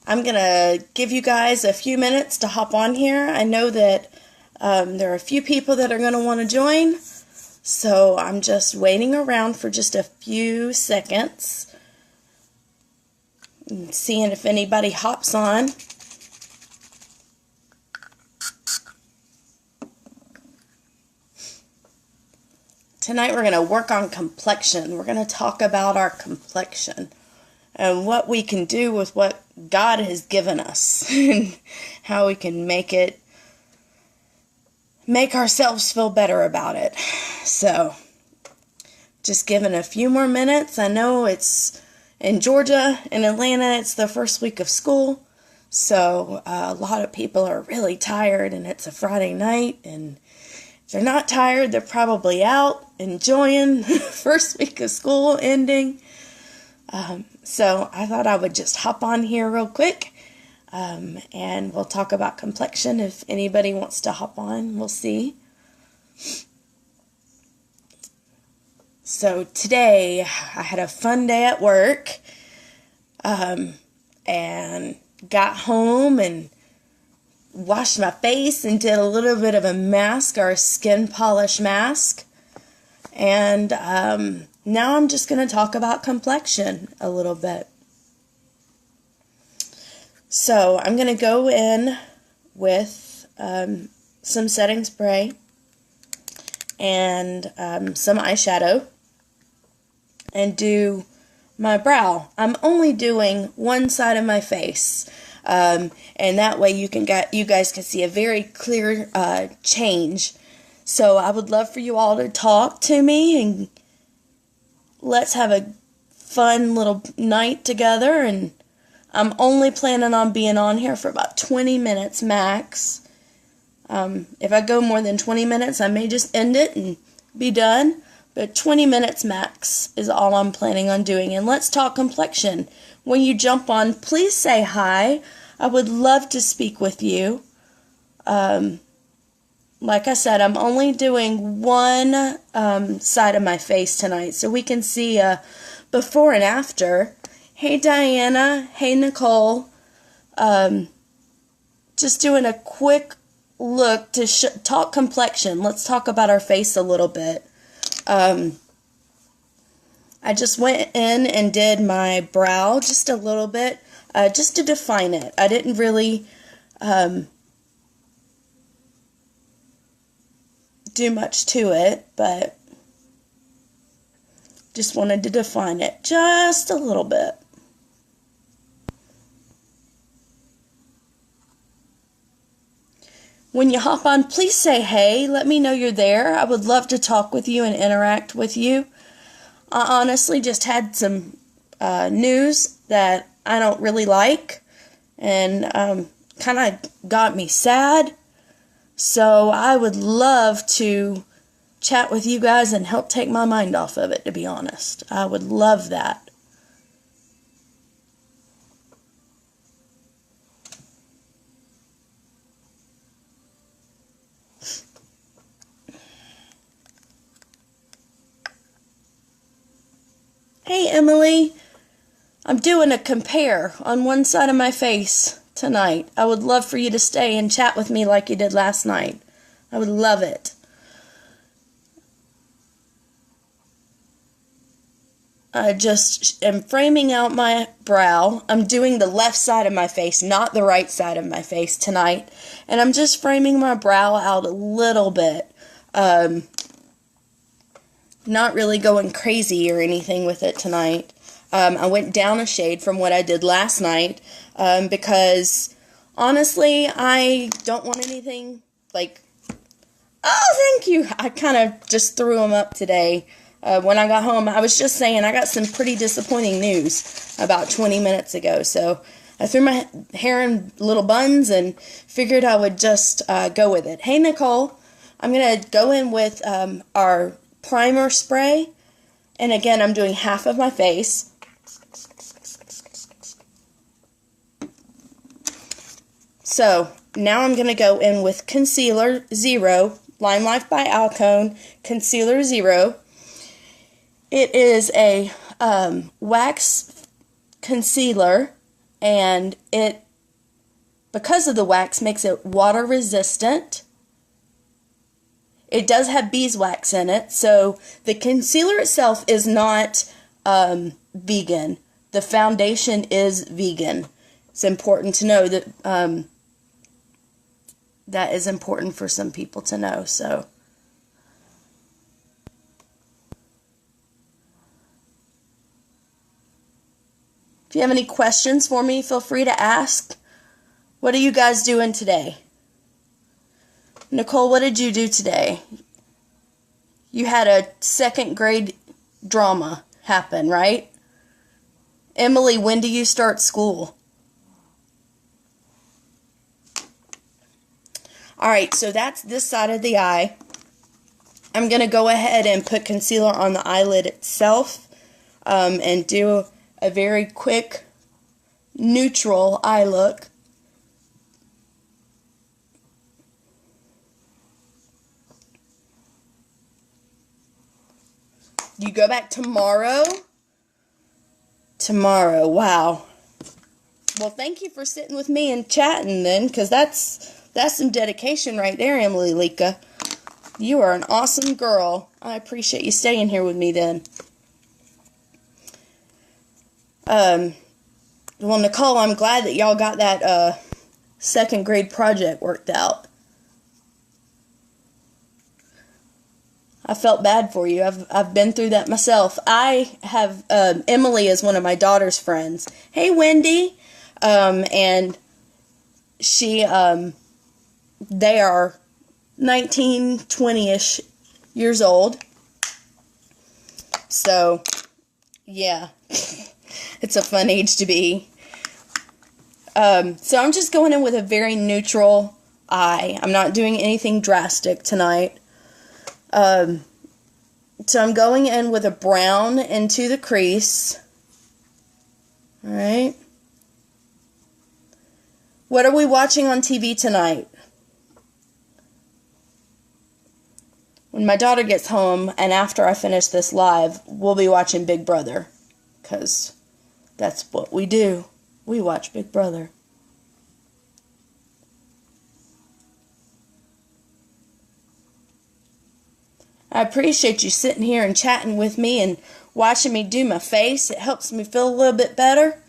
I'm going to give you guys a few minutes to hop on here. I know that there are a few people that are going to want to join, so I'm just waiting around for just a few seconds and seeing if anybody hops on. Tonight we're going to work on complexion. We're going to talk about our complexion and what we can do with what God has given us and how we can make ourselves feel better about it. So, just giving a few more minutes. I know it's in Georgia, in Atlanta, it's the first week of school, so a lot of people are really tired, and it's a Friday night, and if they're not tired, they're probably out enjoying the first week of school ending. So I thought I would just hop on here real quick, and we'll talk about complexion. If anybody wants to hop on, we'll see. So today I had a fun day at work, and got home and washed my face and did a little bit of a mask, or a skin polish mask. And now I'm just going to talk about complexion a little bit. So I'm going to go in with some setting spray and some eyeshadow and do my brow. I'm only doing one side of my face. And that way you guys can see a very clear change. So I would love for you all to talk to me, and let's have a fun little night together. And I'm only planning on being on here for about 20 minutes max. If I go more than 20 minutes, I may just end it and be done. But 20 minutes max is all I'm planning on doing. And let's talk complexion. When you jump on, please say hi. I would love to speak with you. Like I said, I'm only doing one side of my face tonight, so we can see before and after. Hey Diana, hey Nicole. Just doing a quick look to talk complexion. Let's talk about our face a little bit. I just went in and did my brow just a little bit, just to define it. I didn't really do much to it, but just wanted to define it just a little bit. When you hop on, please say hey. Let me know you're there. I would love to talk with you and interact with you. I honestly just had some news that I don't really like, and kind of got me sad. So I would love to chat with you guys and help take my mind off of it, to be honest. I would love that. Hey Emily, I'm doing a compare on one side of my face tonight. I would love for you to stay and chat with me like you did last night. I would love it. I just am framing out my brow. I'm doing the left side of my face, not the right side of my face tonight. And I'm just framing my brow out a little bit. Not really going crazy or anything with it tonight. I went down a shade from what I did last night, because honestly, I don't want anything like, oh, thank you. I kind of just threw them up today. When I got home, I was just saying I got some pretty disappointing news about 20 minutes ago. So I threw my hair in little buns and figured I would just go with it. Hey, Nicole, I'm going to go in with our primer spray. And again, I'm doing half of my face. So now I'm going to go in with Concealer Zero, Lime Life by Alcone, Concealer Zero. It is a wax concealer, and it, because of the wax, makes it water resistant. It does have beeswax in it, so the concealer itself is not vegan. The foundation is vegan. It's important to know that that is important for some people to know. So, if you have any questions for me, feel free to ask. What are you guys doing today? Nicole, what did you do today? You had a second grade drama happen, right? Emily, when do you start school? Alright, so that's this side of the eye. I'm going to go ahead and put concealer on the eyelid itself and do a very quick neutral eye look. You go back tomorrow? Tomorrow, wow. Well, thank you for sitting with me and chatting then, because that's some dedication right there, Emily Lika. You are an awesome girl. I appreciate you staying here with me then. Well, Nicole, I'm glad that y'all got that second grade project worked out. I felt bad for you. I've been through that myself. I have Emily is one of my daughter's friends. Hey, Wendy, and she they are 19, 20-ish years old. So, yeah, it's a fun age to be. So I'm just going in with a very neutral eye. I'm not doing anything drastic tonight. So I'm going in with a brown into the crease. Alright. What are we watching on TV tonight? When my daughter gets home and after I finish this live, we'll be watching Big Brother. Because that's what we do. We watch Big Brother. I appreciate you sitting here and chatting with me and watching me do my face. It helps me feel a little bit better.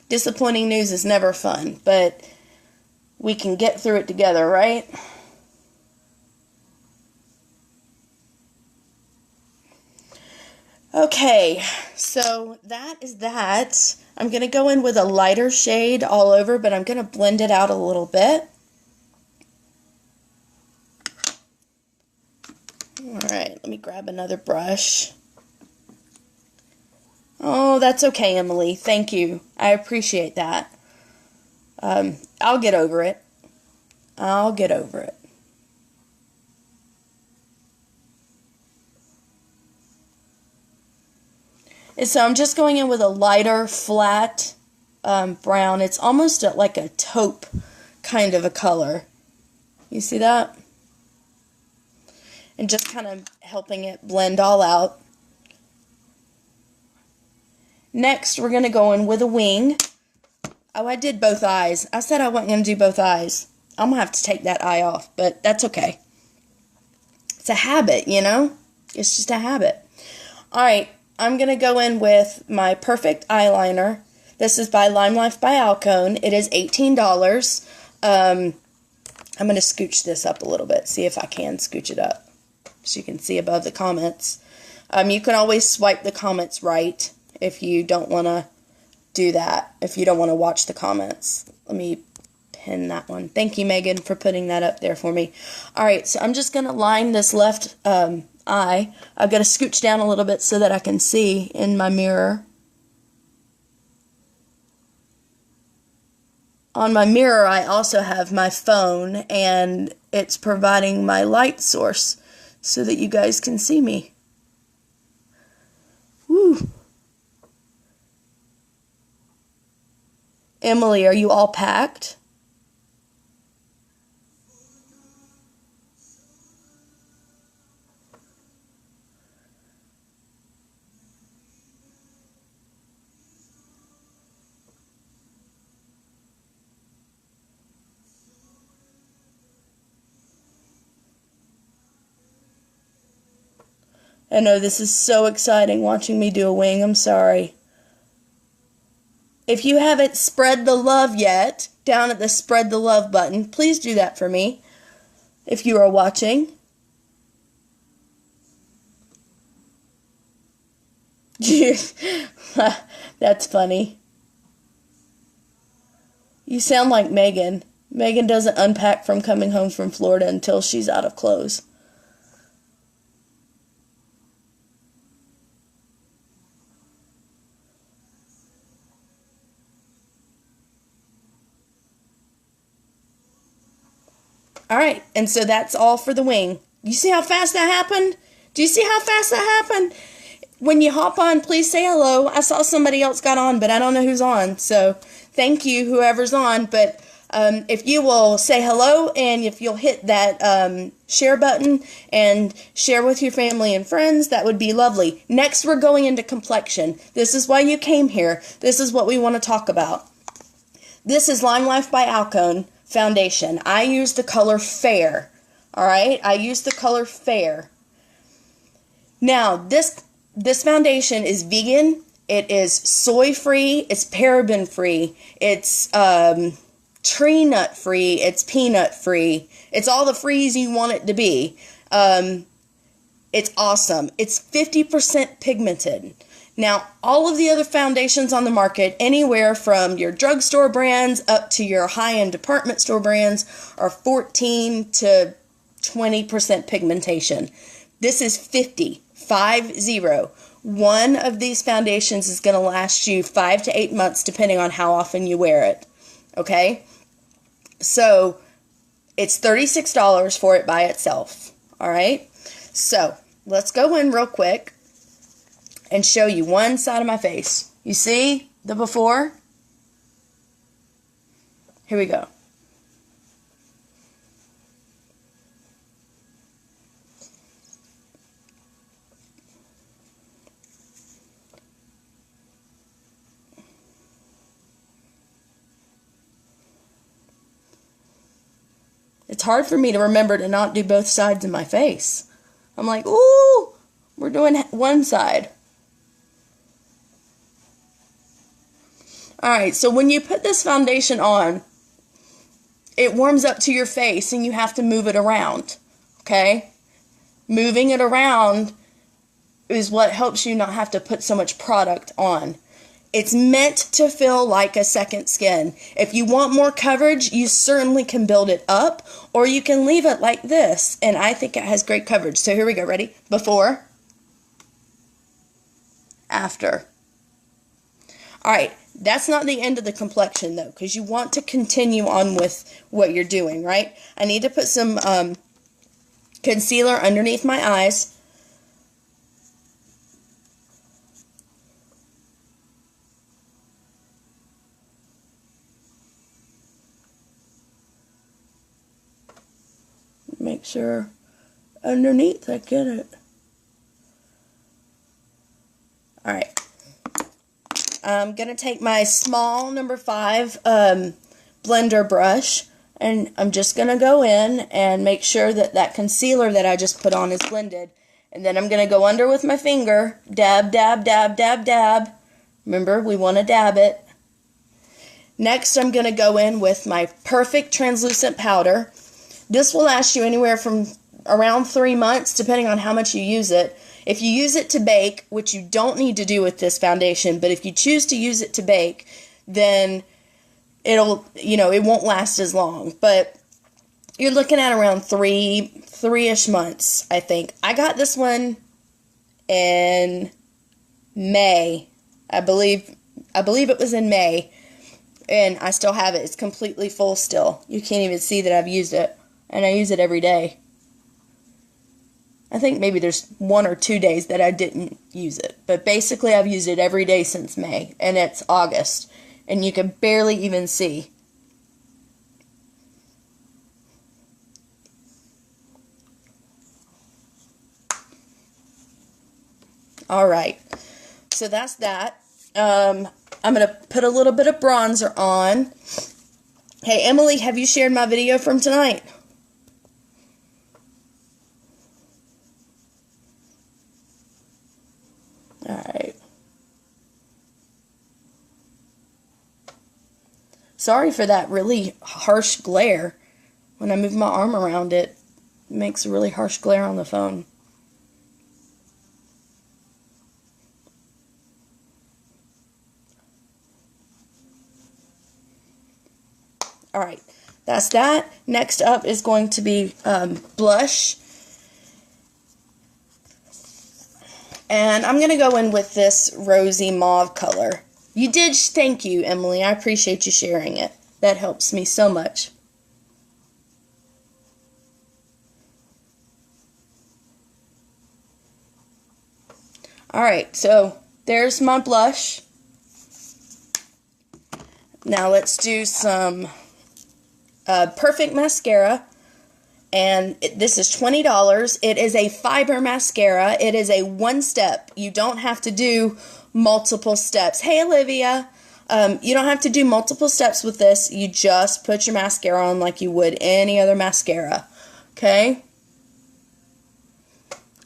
Disappointing news is never fun, but we can get through it together, right? Okay, so that is that. I'm going to go in with a lighter shade all over, but I'm going to blend it out a little bit. Alright, let me grab another brush. Oh, that's okay, Emily. Thank you. I appreciate that. I'll get over it. I'll get over it. And so I'm just going in with a lighter, flat brown. It's almost like a taupe kind of a color. You see that? And just kind of helping it blend all out. Next, we're going to go in with a wing. Oh, I did both eyes. I said I wasn't going to do both eyes. I'm going to have to take that eye off, but that's okay. It's a habit, you know? It's just a habit. Alright, I'm going to go in with my Perfect Eyeliner. This is by Lime Life by Alcone. It is $18. I'm going to scooch this up a little bit, see if I can scooch it up so you can see above the comments. You can always swipe the comments right if you don't want to do that, if you don't want to watch the comments. Let me pin that one. Thank you, Megan, for putting that up there for me. Alright, so I'm just going to line this left eye. I've got to scooch down a little bit so that I can see in my mirror. On my mirror, I also have my phone, and it's providing my light source so that you guys can see me. Woo! Emily, are you all packed? I know this is so exciting watching me do a wing. I'm sorry. If you haven't spread the love yet, down at the spread the love button, please do that for me if you are watching. That's funny. You sound like Megan. Megan doesn't unpack from coming home from Florida until she's out of clothes. Alright, and so that's all for the wing. You see how fast that happened? Do you see how fast that happened? When you hop on, please say hello. I saw somebody else got on, but I don't know who's on. So thank you, whoever's on. But if you will say hello, and if you'll hit that share button and share with your family and friends, that would be lovely. Next, we're going into complexion. This is why you came here. This is what we want to talk about. This is Lime Life by Alcone foundation. I use the color Fair. Alright? I use the color Fair. Now, this foundation is vegan. It is soy-free. It's paraben-free. It's tree nut-free. It's peanut-free. It's all the frees you want it to be. It's awesome. It's 50% pigmented. Now, all of the other foundations on the market, anywhere from your drugstore brands up to your high-end department store brands, are 14 to 20% pigmentation. This is 50. 50. One of these foundations is going to last you 5 to 8 months depending on how often you wear it. Okay? So, it's $36 for it by itself. Alright? So, let's go in real quick and show you one side of my face. You see the before? Here we go. It's hard for me to remember to not do both sides of my face. I'm like, ooh, we're doing one side. Alright, so when you put this foundation on, it warms up to your face and you have to move it around. Okay? Moving it around is what helps you not have to put so much product on. It's meant to feel like a second skin. If you want more coverage, you certainly can build it up, or you can leave it like this, and I think it has great coverage. So here we go, ready? Before, after. Alright, that's not the end of the complexion though, because you want to continue on with what you're doing, right? I need to put some concealer underneath my eyes. Make sure underneath I get it. Alright. I'm going to take my small number 5 blender brush, and I'm just going to go in and make sure that that concealer that I just put on is blended. And then I'm going to go under with my finger, dab, dab, dab, dab, dab. Remember, we want to dab it. Next, I'm going to go in with my Perfect Translucent Powder. This will last you anywhere from around 3 months, depending on how much you use it. If you use it to bake, which you don't need to do with this foundation, but if you choose to use it to bake, then it'll, it won't last as long. But you're looking at around three-ish months, I think. I got this one in May. I believe it was in May, and I still have it. It's completely full still. You can't even see that I've used it. And I use it every day. I think maybe there's 1 or 2 days that I didn't use it. But basically I've used it every day since May. And it's August. And you can barely even see. Alright. So that's that. I'm going to put a little bit of bronzer on. Hey, Emily, have you shared my video from tonight? Alright. Sorry for that really harsh glare. When I move my arm around it, it makes a really harsh glare on the phone. Alright, that's that. Next up is going to be blush. And I'm going to go in with this rosy mauve color. Thank you, Emily. I appreciate you sharing it. That helps me so much. Alright, so there's my blush. Now let's do some Perfect mascara. And this is $20. It is a fiber mascara. It is a one step. You don't have to do multiple steps. Hey, Olivia. You don't have to do multiple steps with this. You just put your mascara on like you would any other mascara. Okay?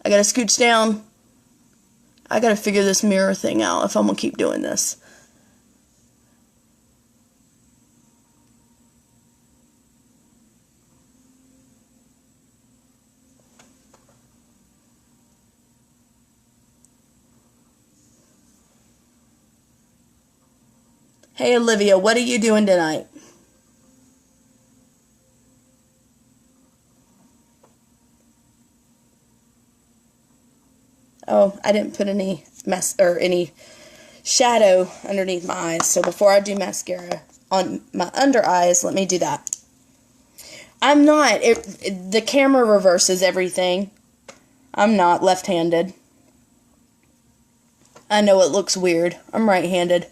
I gotta scooch down. I gotta figure this mirror thing out if I'm gonna keep doing this. Hey, Olivia, what are you doing tonight? Oh, I didn't put any any shadow underneath my eyes. So before I do mascara on my under eyes, let me do that. I'm not. The camera reverses everything. I'm not left-handed. I know it looks weird. I'm right-handed.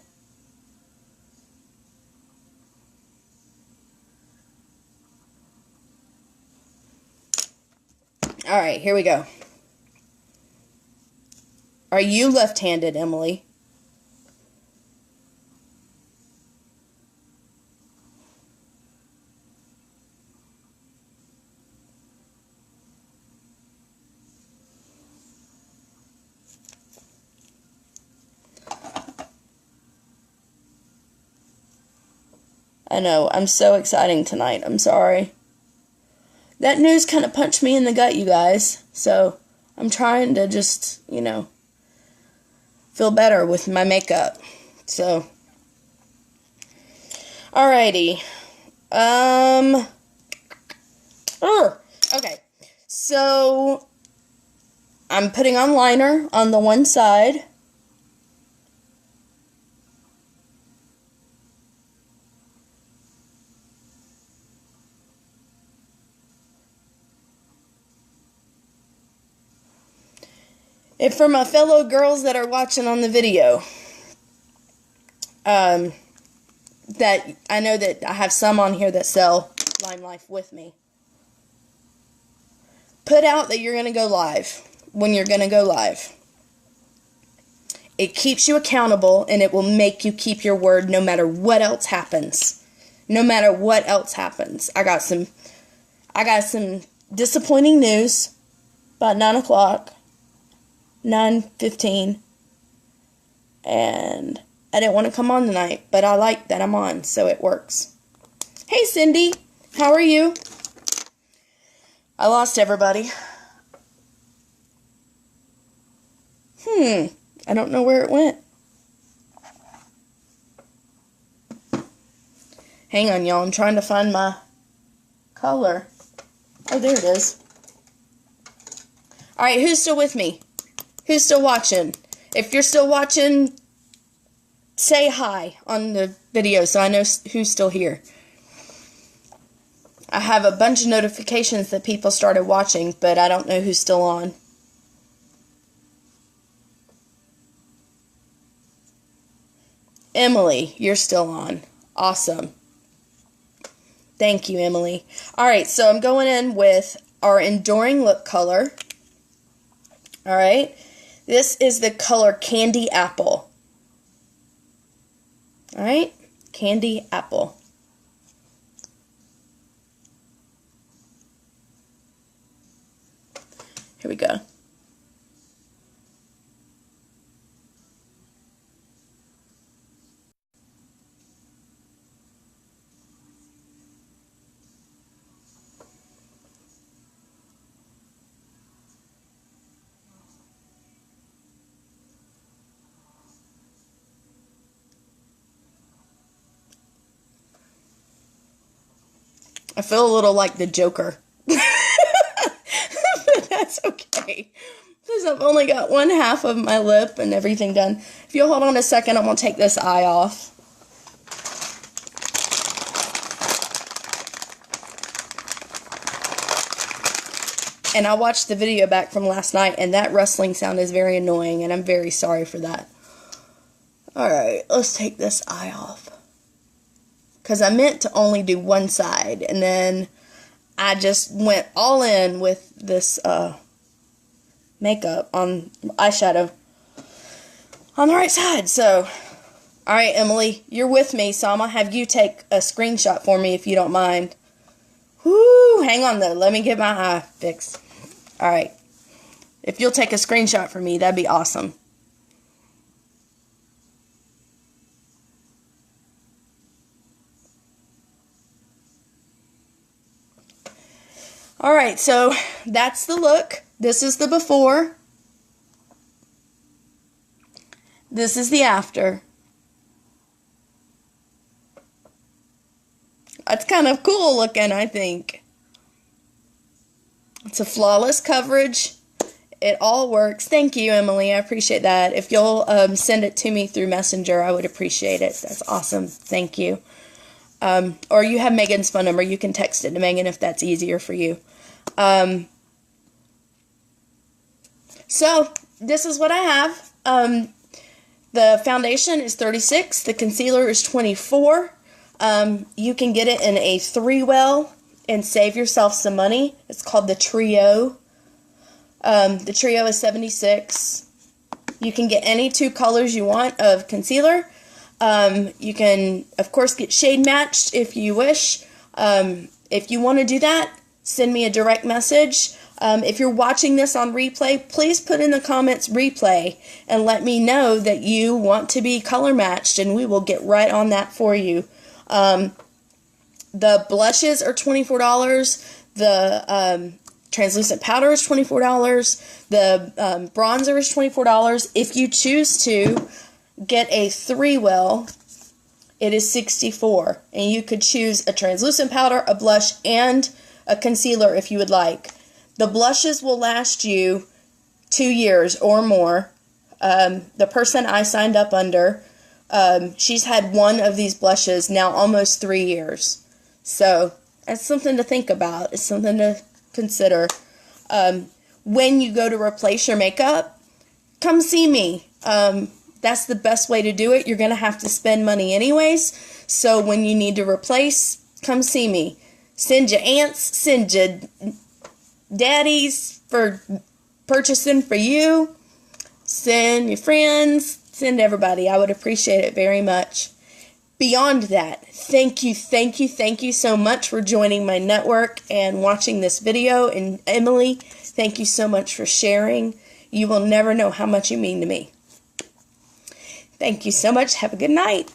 Alright, here we go. Are you left-handed, Emily? I know, I'm so exciting tonight. I'm sorry. That news kind of punched me in the gut, you guys. So, I'm trying to just, feel better with my makeup. So, alrighty. Okay. So, I'm putting on liner on the one side. And for my fellow girls that are watching on the video, that I know that I have some on here that sell Lime Life with me. Put out that you're going to go live when you're going to go live. It keeps you accountable, and it will make you keep your word no matter what else happens. No matter what else happens. I got some disappointing news about 9 o'clock. 9:15, and I didn't want to come on tonight, but I like that I'm on, so it works. Hey, Cindy, how are you? I lost everybody. I don't know where it went. Hang on, y'all, I'm trying to find my color. Oh, there it is. Alright, who's still with me? Who's still watching? If you're still watching, say hi on the video so I know who's still here. I have a bunch of notifications that people started watching, but I don't know who's still on. Emily, you're still on. Awesome. Thank you, Emily. Alright, so I'm going in with our Enduring Lip color. Alright. This is the color Candy Apple. Alright? Candy Apple. Here we go. I feel a little like the Joker. But that's okay. Because I've only got one half of my lip and everything done. If you'll hold on a second, I'm going to take this eye off. And I watched the video back from last night, and that rustling sound is very annoying, and I'm very sorry for that. Alright, let's take this eye off. Because I meant to only do one side, and then I just went all in with this makeup on eyeshadow on the right side. So, alright, Emily, you're with me, so I'm going to have you take a screenshot for me if you don't mind. Whoo, hang on though, let me get my eye fixed. Alright, if you'll take a screenshot for me, that'd be awesome. Alright, so that's the look. This is the before. This is the after. That's kind of cool looking, I think. It's a flawless coverage. It all works. Thank you, Emily. I appreciate that. If you'll send it to me through Messenger, I would appreciate it. That's awesome. Thank you. Or you have Megan's phone number. You can text it to Megan if that's easier for you. So, this is what I have. The foundation is $36. The concealer is $24. You can get it in a 3-well and save yourself some money. It's called the Trio. The Trio is $76. You can get any 2 colors you want of concealer. You can, of course, get shade matched if you wish. If you want to do that, send me a direct message. If you're watching this on replay, please put in the comments replay and let me know that you want to be color matched, and we will get right on that for you. The blushes are $24. The translucent powder is $24. The bronzer is $24. If you choose to get a 3-well, it is $64. And you could choose a translucent powder, a blush, and a concealer if you would like. The blushes will last you 2 years or more. The person I signed up under, she's had one of these blushes now almost 3 years. So, that's something to think about. It's something to consider. When you go to replace your makeup, come see me. That's the best way to do it. You're going to have to spend money anyways. So, when you need to replace, come see me. Send your aunts, send your daddies for purchasing for you. Send your friends, send everybody. I would appreciate it very much. Beyond that, thank you so much for joining my network and watching this video. And Emily, thank you so much for sharing. You will never know how much you mean to me. Thank you so much. Have a good night.